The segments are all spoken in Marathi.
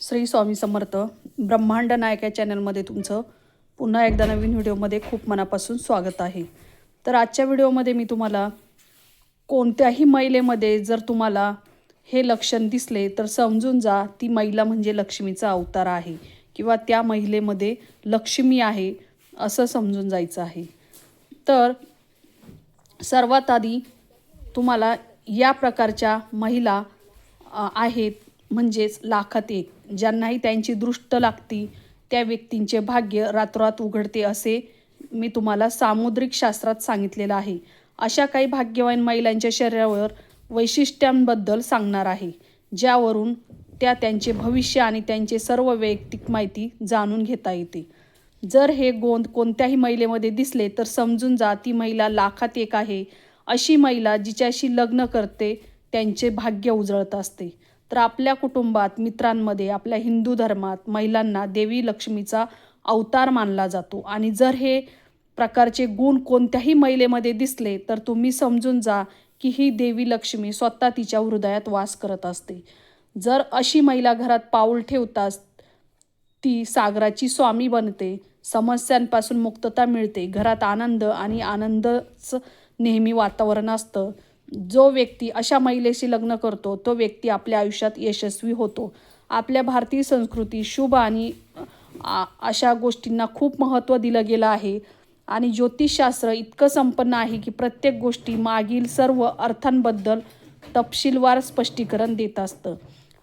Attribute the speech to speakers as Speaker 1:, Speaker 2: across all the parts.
Speaker 1: श्री स्वामी समर्थ ब्रह्मांड नायक या चॅनलमध्ये तुमचं पुन्हा एकदा नवीन व्हिडिओमध्ये खूप मनापासून स्वागत आहे। तर आजच्या व्हिडिओमध्ये मी तुम्हाला कोणत्याही महिलेमध्ये जर तुम्हाला हे लक्षण दिसले तर समजून जा ती महिला म्हणजे लक्ष्मीचा अवतार आहे किंवा त्या महिलेमध्ये लक्ष्मी आहे असं समजून जायचं आहे। तर सर्वात आधी तुम्हाला या प्रकारच्या महिला आहेत म्हणजेच लाखात एक ज्यांनाही त्यांची दृष्ट लागती त्या व्यक्तींचे भाग्य रातोरात उघडते असे मी तुम्हाला सामुद्रिक शास्त्रात सांगितलेलं आहे। अशा काही भाग्यवान महिलांच्या शरीरावर वैशिष्ट्यांबद्दल सांगणार आहे ज्यावरून त्यांचे भविष्य आणि त्यांचे सर्व वैयक्तिक माहिती जाणून घेता येते। जर हे गोंद कोणत्याही महिलेमध्ये दिसले तर समजून जा ती महिला लाखात एक आहे। अशी महिला जिच्याशी लग्न करते त्यांचे भाग्य उजळत असते। तर आपल्या कुटुंबात मित्रांमध्ये आपल्या हिंदू धर्मात महिलांना देवी लक्ष्मीचा अवतार मानला जातो आणि जर हे प्रकारचे गुण कोणत्याही महिलेमध्ये दिसले तर तुम्ही समजून जा की ही देवी लक्ष्मी स्वतः तिच्या हृदयात वास करत असते। जर अशी महिला घरात पाऊल ठेवताच ती सागराची स्वामी बनते, समस्यांपासून मुक्तता मिळते, घरात आनंद आणि आनंदच नेहमी वातावरण असतं। जो व्यक्ती अशा महिलेशी लग्न करतो तो व्यक्ती आपल्या आयुष्यात यशस्वी होतो। आपल्या भारतीय संस्कृती शुभ आणि अशा गोष्टींना खूप महत्त्व दिलं गेलं आहे आणि ज्योतिषशास्त्र इतकं संपन्न आहे की प्रत्येक गोष्टी मागील सर्व अर्थांबद्दल तपशीलवार स्पष्टीकरण देत असतं।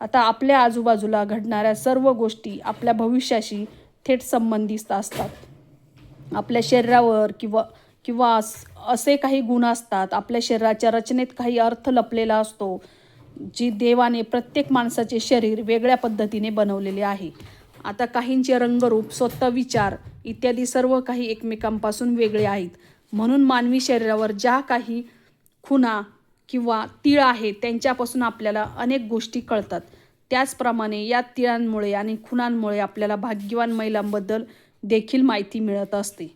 Speaker 1: आता आपल्या आजूबाजूला घडणाऱ्या सर्व गोष्टी आपल्या भविष्याशी थेट संबंधित असतात। आपल्या शरीरावर किंवा असे काही गुण असतात, आपल्या शरीराच्या रचनेत काही अर्थ लपलेला असतो जी देवाने प्रत्येक माणसाचे शरीर वेगळ्या पद्धतीने बनवलेले आहे। आता काहींचे रंगरूप, स्वतः विचार इत्यादी सर्व काही एकमेकांपासून वेगळे आहेत, म्हणून मानवी शरीरावर ज्या काही खुणा किंवा तीळ आहेत त्यांच्यापासून आपल्याला अनेक गोष्टी कळतात। त्याचप्रमाणे या तिळांमुळे आणि खुणांमुळे आपल्याला भाग्यवान महिलांबद्दल देखील माहिती मिळत असते।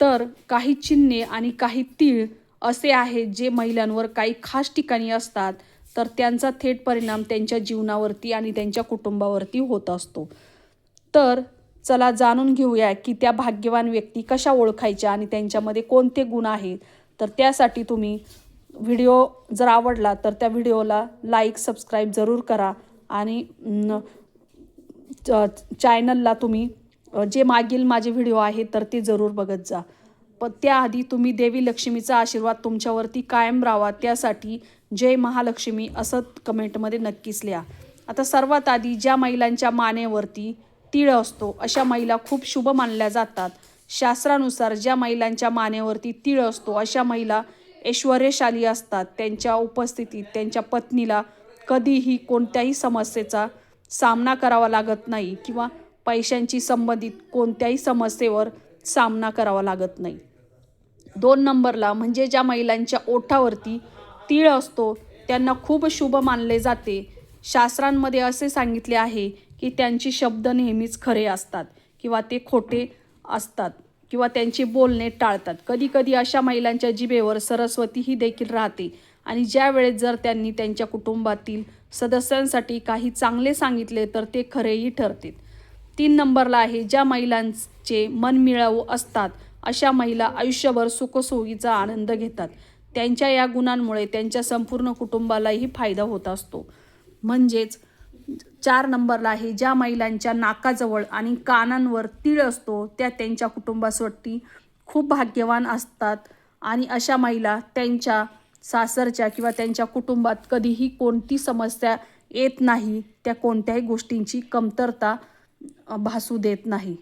Speaker 1: तर काही चिन्हे आणि काही तीळ असे आहेत जे महिलांवर काही खास ठिकाणी असतात तर त्यांचा थेट परिणाम त्यांच्या जीवनावरती आणि त्यांच्या कुटुंबावरती होत असतो। तर चला जाणून घेऊया की त्या भाग्यवान व्यक्ती कशा ओळखायच्या आणि त्यांच्यामध्ये कोणते गुण आहेत। तर त्यासाठी तुम्ही व्हिडिओ जर आवडला तर त्या व्हिडिओला लाईक सबस्क्राईब जरूर करा आणि चॅनलला तुम्ही जे मागील माझे व्हिडिओ आहेत तर ते जरूर बघत जा। पण त्याआधी तुम्ही देवी लक्ष्मीचा आशीर्वाद तुमच्यावरती कायम राहावा त्यासाठी जय महालक्ष्मी असं कमेंटमध्ये नक्कीच लिहा। आता सर्वात आधी ज्या महिलांच्या मानेवरती तीळ असतो अशा महिला खूप शुभ मानल्या जातात। शास्त्रानुसार ज्या महिलांच्या मानेवरती तीळ असतो अशा महिला ऐश्वर्यशाली असतात। त्यांच्या उपस्थितीत त्यांच्या पत्नीला कधीही कोणत्याही समस्येचा सामना करावा लागत नाही किंवा पैशांची संबंधित कोणत्याही समस्येवर सामना करावा लागत नाही। 2 नंबरला म्हणजे ज्या महिलांच्या ओठावरती तीळ असतो त्यांना खूप शुभ मानले जाते। शास्त्रांमध्ये असे सांगितले आहे की त्यांचे शब्द नेहमीच खरे असतात किंवा ते खोटे असतात किंवा त्यांचे बोलणे टाळतात। कधीकधी अशा महिलांच्या जिभेवर सरस्वती ही देखील राहते आणि ज्या वेळेस जर त्यांनी त्यांच्या कुटुंबातील सदस्यांसाठी काही चांगले सांगितले तर ते खरेही ठरते। 3 नंबरला आहे ज्या महिलांचे मनमिळावू असतात अशा महिला आयुष्यभर सुखसोयीचा आनंद घेतात। त्यांच्या या गुणांमुळे त्यांच्या संपूर्ण कुटुंबालाही फायदा होत असतो। म्हणजेच 4 नंबरला आहे ज्या महिलांच्या नाकाजवळ आणि कानांवर तीळ असतो त्या त्यांच्या कुटुंबासाठी खूप भाग्यवान असतात आणि अशा महिला त्यांच्या सासरच्या किंवा त्यांच्या कुटुंबात कधीही कोणती समस्या येत नाही, त्या कोणत्याही गोष्टींची कमतरता भासू देत नाही।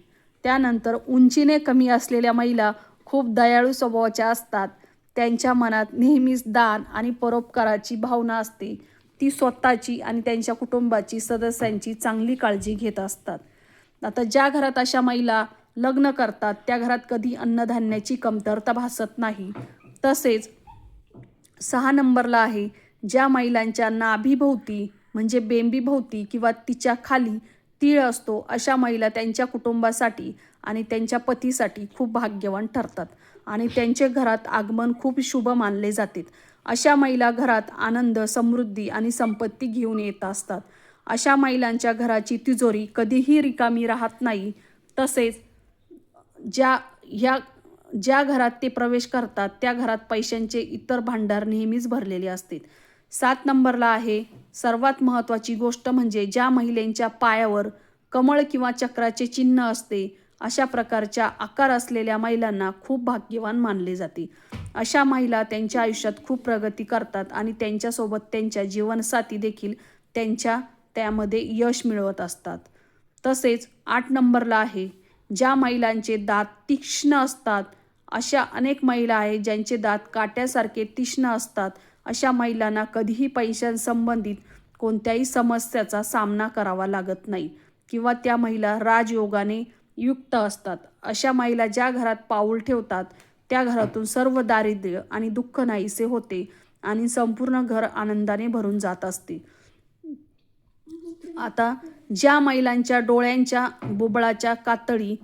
Speaker 1: त्यानंतर उंचीने कमी असलेल्या महिला खूप दयाळू स्वभावाच्या असतात। त्यांच्या मनात नेहमीच दान आणि परोपकाराची भावना असते। ती स्वतःची आणि त्यांच्या कुटुंबाची सदस्यांची चांगली काळजी घेत असतात। आता ज्या घरात अशा महिला लग्न करतात त्या घरात कधी अन्नधान्याची कमतरता भासत नाही। तसेच 6 नंबरला आहे ज्या महिलांच्या नाभीभोवती म्हणजे बेंबीभोवती किंवा तिच्या खाली तीळ असतो अशा महिला त्यांच्या कुटुंबासाठी आणि त्यांच्या पतीसाठी खूप भाग्यवान ठरतात आणि त्यांचे घरात आगमन खूप शुभ मानले जाते। अशा महिला घरात आनंद, समृद्धी आणि संपत्ती घेऊन येत असतात। अशा महिलांच्या घराची तिजोरी कधीही रिकामी राहत नाही. तसेच ज्या घरात ते प्रवेश करतात त्या घरात पैशांचे इतर भांडार नेहमीच भरलेले असते. 7 नंबरला आहे सर्वात महत्त्वाची गोष्ट म्हणजे ज्या महिलांच्या पायावर कमळ किंवा चक्राचे चिन्ह असते अशा प्रकारच्या आकार असलेल्या महिलांना खूप भाग्यवान मानले जाते. अशा महिला त्यांच्या आयुष्यात खूप प्रगती करतात आणि त्यांच्यासोबत त्यांच्या जीवनसाथी देखील त्यामध्ये यश मिळवत असतात. तसेच 8 नंबरला आहे ज्या महिलांचे दात तीक्ष्ण असतात. अशा अनेक महिला आहेत ज्यांचे दात काट्यासारखे तीक्ष्ण असतात. अशा महिलांना कधीही पैशांसंबंधित कोणत्याही समस्याचा सामना करावा लागत नाही किंवा त्या महिला राजयोगाने युक्त असतात. अशा महिला ज्या घरात पाऊल ठेवतात त्या घरातून सर्व दारिद्र्य आणि दुःख नाहीसे होते आणि संपूर्ण घर आनंदाने भरून जात असते. आता ज्या महिलांच्या डोळ्यांच्या बुबळाच्या कातळी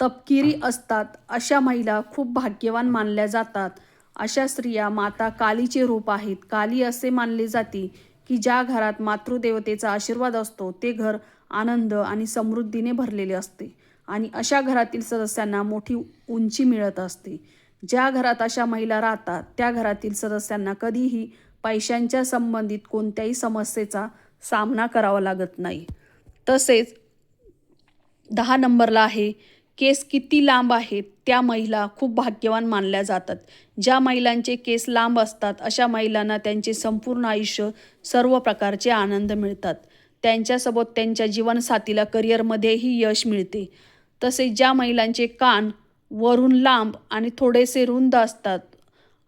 Speaker 1: तपकिरी असतात अशा महिला खूप भाग्यवान मानल्या जातात. अशा स्त्रिया माता कालीचे रूप आहेत. काली असे मानले जाते की ज्या घरात मातृदेवतेचा आशीर्वाद असतो ते घर आनंद आणि समृद्धीने भरलेले असते आणि अशा घरातील सदस्यांना मोठी उंची मिळत असते. ज्या घरात अशा महिला राहतात त्या घरातील सदस्यांना कधीही पैशांच्या संबंधित कोणत्याही समस्येचा सामना करावा लागत नाही. तसेच 10 नंबरला आहे केस किती लांब आहेत त्या महिला खूप भाग्यवान मानल्या जातात. ज्या महिलांचे केस लांब असतात अशा महिलांना त्यांचे संपूर्ण आयुष्य सर्व प्रकारचे आनंद मिळतात. त्यांच्यासोबत त्यांच्या जीवनसाथीला करिअरमध्येही यश मिळते. तसेच ज्या महिलांचे कान वरून लांब आणि थोडेसे रुंद असतात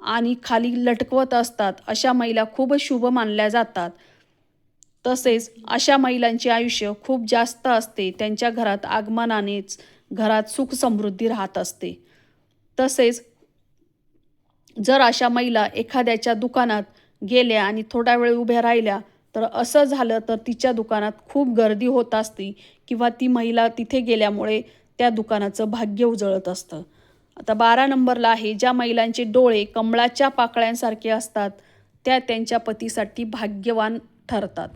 Speaker 1: आणि खाली लटकवत असतात अशा महिला खूप शुभ मानल्या जातात. तसेच अशा महिलांचे आयुष्य खूप जास्त असते. त्यांच्या घरात आगमनानेच घरात सुख समृद्धी राहत असते. तसेच जर अशा महिला एखाद्याच्या दुकानात गेल्या आणि थोडा वेळ उभ्या राहिल्या तर असं झालं तर तिच्या दुकानात खूप गर्दी होत असते किंवा ती महिला तिथे गेल्यामुळे त्या दुकानाचं भाग्य उजळत असतं. आता 12 नंबरला आहे ज्या महिलांचे डोळे कमळाच्या पाकळ्यांसारखे असतात त्या त्यांच्या पतीसाठी भाग्यवान ठरतात.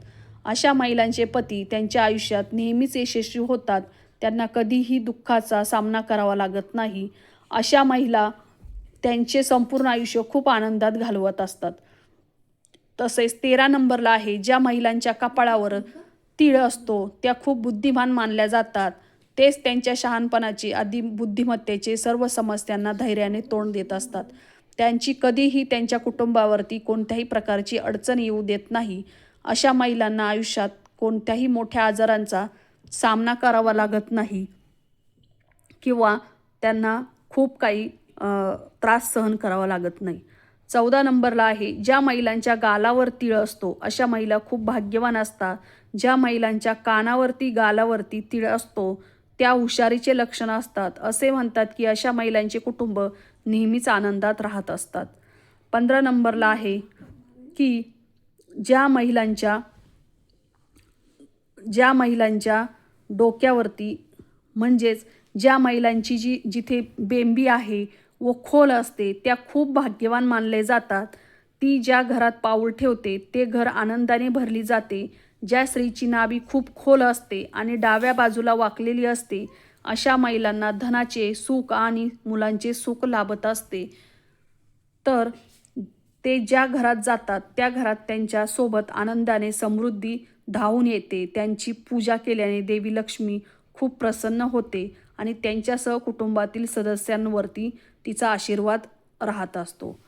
Speaker 1: अशा महिलांचे पती त्यांच्या आयुष्यात नेहमीच यशस्वी होतात. त्यांना कधीही दुःखाचा सामना करावा लागत नाही. अशा महिला त्यांचे संपूर्ण आयुष्य खूप आनंदात घालवत असतात. तसेच 13 नंबरला आहे ज्या महिलांच्या कपाळावर तीळ असतो त्या खूप बुद्धिमान मानल्या जातात. तेच त्यांच्या शहाणपणाचे आधी बुद्धिमत्तेचे सर्व समस्यांना धैर्याने तोंड देत असतात. त्यांची कधीही त्यांच्या कुटुंबावरती कोणत्याही प्रकारची अडचण येऊ देत नाही. अशा महिलांना आयुष्यात कोणत्याही मोठ्या आजारांचा सामना करावा लागत नाही किंवा त्यांना खूप काही त्रास सहन करावा लागत नाही. 14 नंबरला आहे ज्या महिलांच्या गालावर तीळ असतो अशा महिला खूप भाग्यवान असतात. ज्या महिलांच्या कानावरती गालावरती तीळ असतो त्या हुशारीचे लक्षण असतात. असे म्हणतात की अशा महिलांचे कुटुंब नेहमीच आनंदात राहत असतात. 15 नंबरला आहे की ज्या महिलांच्या डोक्यावरती म्हणजेच ज्या महिलांची जिथे बेंबी आहे व खोल असते त्या खूप भाग्यवान मानले जातात. ती ज्या घरात पाऊल ठेवते ते घर आनंदाने भरली जाते. ज्या स्त्रीची नाभी खूप खोल असते आणि डाव्या बाजूला वाकलेली असते अशा महिलांना धनाचे सुख आणि मुलांचे सुख लाभत असते. तर ते ज्या घरात जातात त्या घरात त्यांच्या सोबत आनंदाने समृद्धी धावून येते. त्यांची पूजा केल्याने देवी लक्ष्मी खूप प्रसन्न होते आणि त्यांच्यासह कुटुंबातील सदस्यांवरती तिचा आशीर्वाद राहत असतो.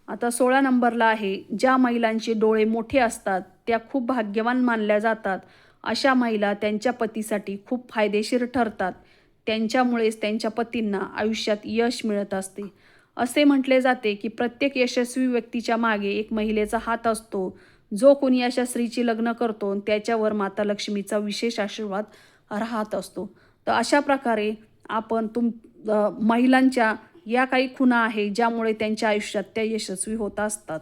Speaker 1: आता 16 नंबरला आहे ज्या महिलांचे डोळे मोठे असतात त्या खूप भाग्यवान मानल्या जातात. अशा महिला त्यांच्या पतीसाठी खूप फायदेशीर ठरतात. त्यांच्यामुळेच त्यांच्या पतींना आयुष्यात यश मिळत असते. असे म्हटले जाते की प्रत्येक यशस्वी व्यक्तीच्या मागे एक महिलेचा हात असतो. जो कोणी अशा स्त्रीची लग्न करतो त्याच्यावर माता लक्ष्मीचा विशेष आशीर्वाद राहत असतो. तर अशा प्रकारे आपण महिलांच्या या काही खुणा आहे ज्यामुळे त्यांच्या आयुष्यात त्या यशस्वी होत असतात.